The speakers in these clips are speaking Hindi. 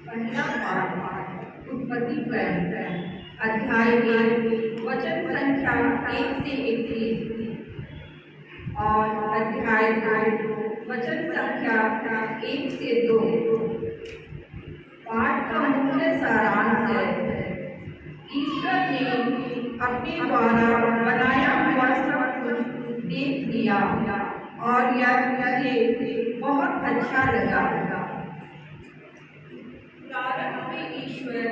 पहला पाठ उत्पत्ति पर्व अध्याय 1 वचन संख्या 1 से 21 और अध्याय 2 वचन संख्या 1 से 2। पाठ का मुख्य सारांश है, ईश्वर ने अपने द्वारा बनाया हुआ सब कुछ देख लिया और यह मुझे बहुत अच्छा लगा। प्रारंभ में ईश्वर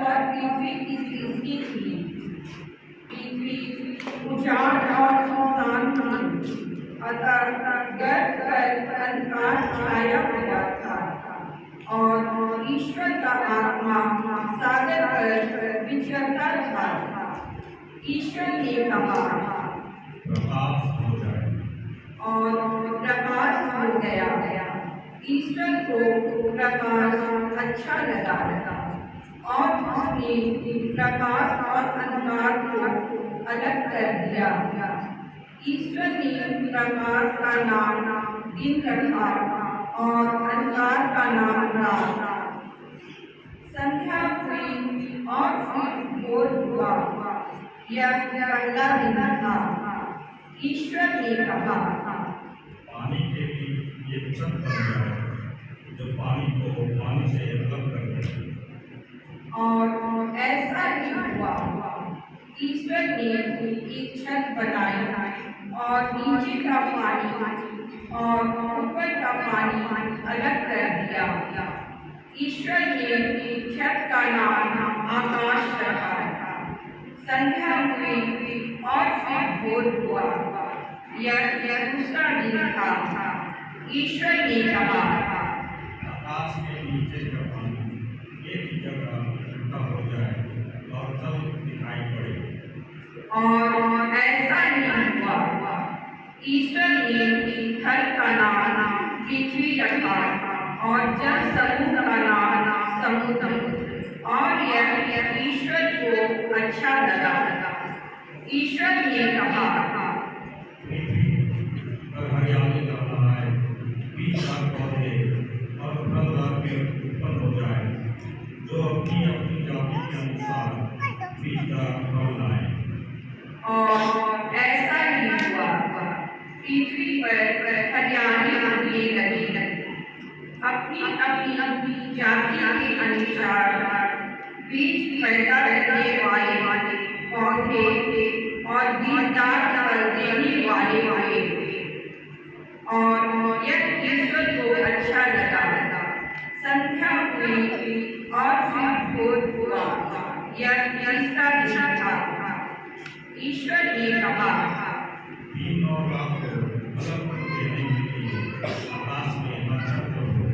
और पृथ्वी की सृष्टि थी। पृथ्वी उजाड़ और सुनसान थी, अतः गर्त पर अंधकार छाया हुआ था और ईश्वर का आत्मा सागर पर विचरता था। ईश्वर ने कहा, प्रकाश हो जाए, और प्रकाश हो गया। ईश्वर को प्रकाश अच्छा लगा और उसने प्रकाश और अंधकार को अलग कर दिया। ईश्वर ने प्रकाश का नाम दिन रखा और अंधकार का नाम रात। संध्या हुई और फिर भोर हुआ। यह पहला दिन था। ईश्वर ने कहा, पानी के बीच एक छत बन जाए जो पानी को पानी से अलग कर दे। और ऐसा ही हुआ। ईश्वर ने एक छत बनाई और नीचे का पानी और ऊपर का पानी अलग कर दिया। ईश्वर ने छत का नाम आकाश रखा। संध्या हुई और फिर भोर हुआ। यह दूसरा दिन था। ईश्वर ने कहा, आकाश के नीचे का पानी एक ही जगह इकट्ठा हो जाए और तब दिखाई पड़े। और ऐसा ही हुआ। ईश्वर ने थल का नाम पृथ्वी रखा और जल समूह का नाम समुद्र, और यह ईश्वर को अच्छा लगा। ईश्वर ने कहा, हरियाली का बनाए, बीज और पौधे और फलदार पेड़ उत्पन्न हो जाए जो अपनी अपनी जाति के अनुसार बीज का फल लाए। और ऐसा ही हुआ। पृथ्वी पर हरियाली उगने लगी, अपनी अपनी जाति के अनुसार बीज पैदा करने वाले पौधे और बीजदार फल देने वाले हुए। और यह ईश्वर को अच्छा लगा। संध्या हुई और फिर भोर हुआ। यह तीसरा दिन था। ईश्वर ने कहा, दिन और रात को अलग देने के लिए आकाश में नक्षत्र हो,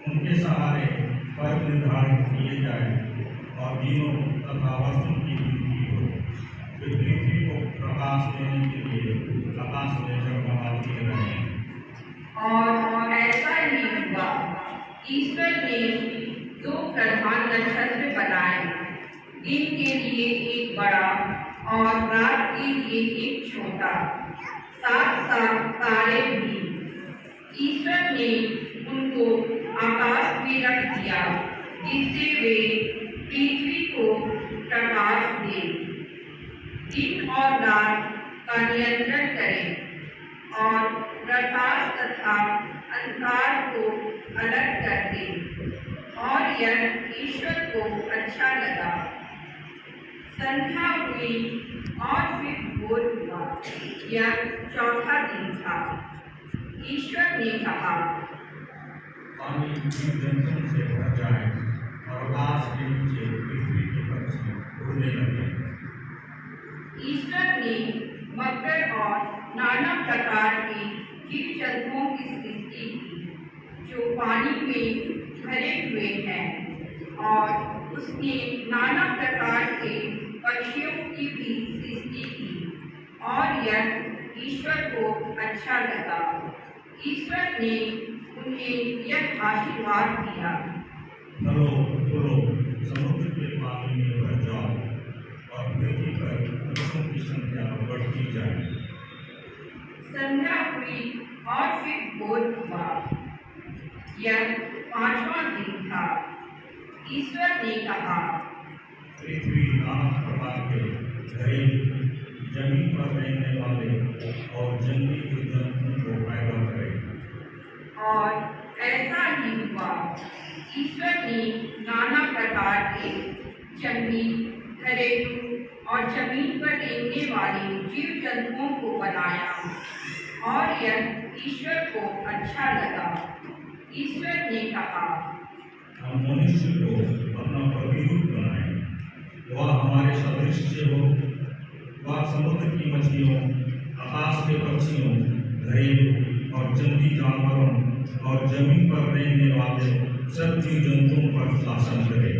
उनके सहारे पथ निर्धारित किए जाए और दिनों तथा वर्षों की गिनती हो। वे पृथ्वी को प्रकाश देने के लिए आकाश में जगमगाते रहें। और ऐसा ही हुआ। ईश्वर ने 2 प्रधान नक्षत्र बनाए, दिन के लिए एक बड़ा और रात के लिए एक छोटा, 7 तारे भी। ईश्वर ने उनको आकाश में रख दिया जिससे वे पृथ्वी को प्रकाश दें, दिन और रात का नियंत्रण करें और प्रकाश तथा अंधकार को अलग कर दें। और यह ईश्वर को अच्छा लगा। संध्या हुई और फिर भोर हुआ। यह चौथा दिन था। ईश्वर ने कहा, पानी जीव जंतुओं से भर जाए और आकाश के नीचे पृथ्वी के पक्षी उड़ने लगे। ईश्वर ने मकर और नाना प्रकार के जीव जंतुओं की सृष्टि की जो पानी में भरे हुए हैं, और उसने नाना प्रकार के पक्षियों की भी सृष्टि की और यह ईश्वर को अच्छा लगा। ईश्वर ने उन्हें यह आशीर्वाद दिया, फलो फूलो समुद्र के पानी में भर जाओ और पृथ्वी पर वृक्षों की संख्या बढ़ती जाए। संध्या हुई और फिर भोर हुआ। यह 5वां दिन था। ईश्वर ने कहा, पृथ्वी नाना प्रकार के घरेलू, जमीन पर रहने वाले और जंगली जीव जंतुओं को पैदा करे। और ऐसा ही हुआ। ईश्वर ने नाना प्रकार के जंगली, घरेलू और जमीन पर रहने वाले जीव जंतुओं को बनाया, और यह ईश्वर को अच्छा लगा। ईश्वर ने कहा, हम मनुष्य को अपना प्रतिरूप बनाएं, वह हमारे सदृश से हो, वह समुद्र की मछलियों, आकाश के पक्षियों, घरेलू और जंगली जानवरों और जमीन पर रहने वाले सब जीव जंतुओं पर शासन करे।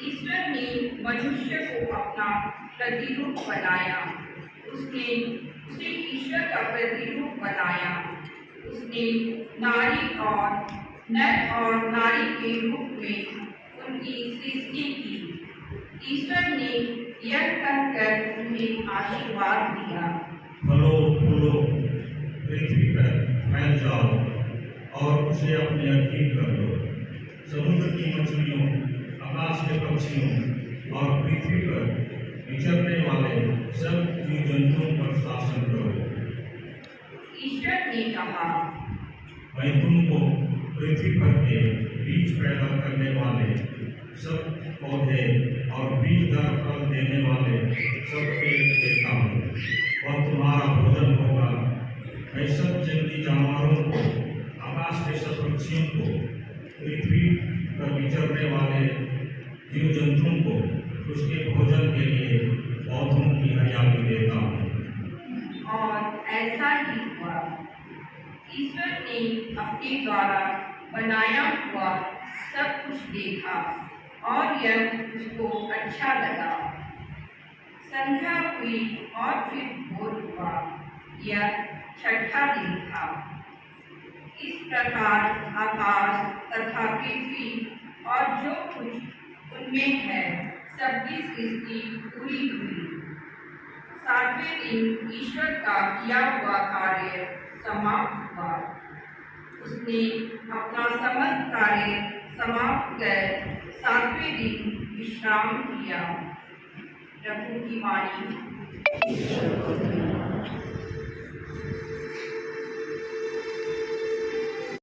ईश्वर ने मनुष्य को अपना प्रतिरूप बनाया। उसने उसे ईश्वर का प्रतिरूप बनाया। उसने नारी और नर और नारी के रूप में उनकी सृष्टि की। ईश्वर ने यह कहकर उन्हें आशीर्वाद दिया, फलो फूलो, पृथ्वी पर फैल जाओ और उसे अपने अधीन कर लो। समुद्र की मछलियों, आकाश के पक्षियों और पृथ्वी पर विचरने वाले सब जीव जंतुओं पर शासन करो। ईश्वर ने कहा, मैं तुमको पृथ्वी पर के बीज पैदा करने वाले सब पौधे और बीजदार फल देने वाले सब पेड़ देता हूँ, और तुम्हारा भोजन होगा। मैं सब जंगली जानवरों को, आकाश के सब पक्षियों को, पृथ्वी पर विचरने वाले जीव जंतुओं को उसके भोजन के लिए पौधों की हरियाली देता हूँ। और ऐसा ही हुआ। ईश्वर ने अपने द्वारा बनाया हुआ सब कुछ देखा, और यह उसको अच्छा लगा। संध्या हुई और फिर भोर हुआ। यह छठा दिन था। इस प्रकार आकाश तथा पृथ्वी और जो कुछ उनमें है सबकी सृष्टि पूरी हुई। 7वें दिन ईश्वर का किया हुआ कार्य समाप्त हुआ। उसने अपना समस्त कार्य समाप्त कर 7वें दिन विश्राम किया। प्रभु की वाणी।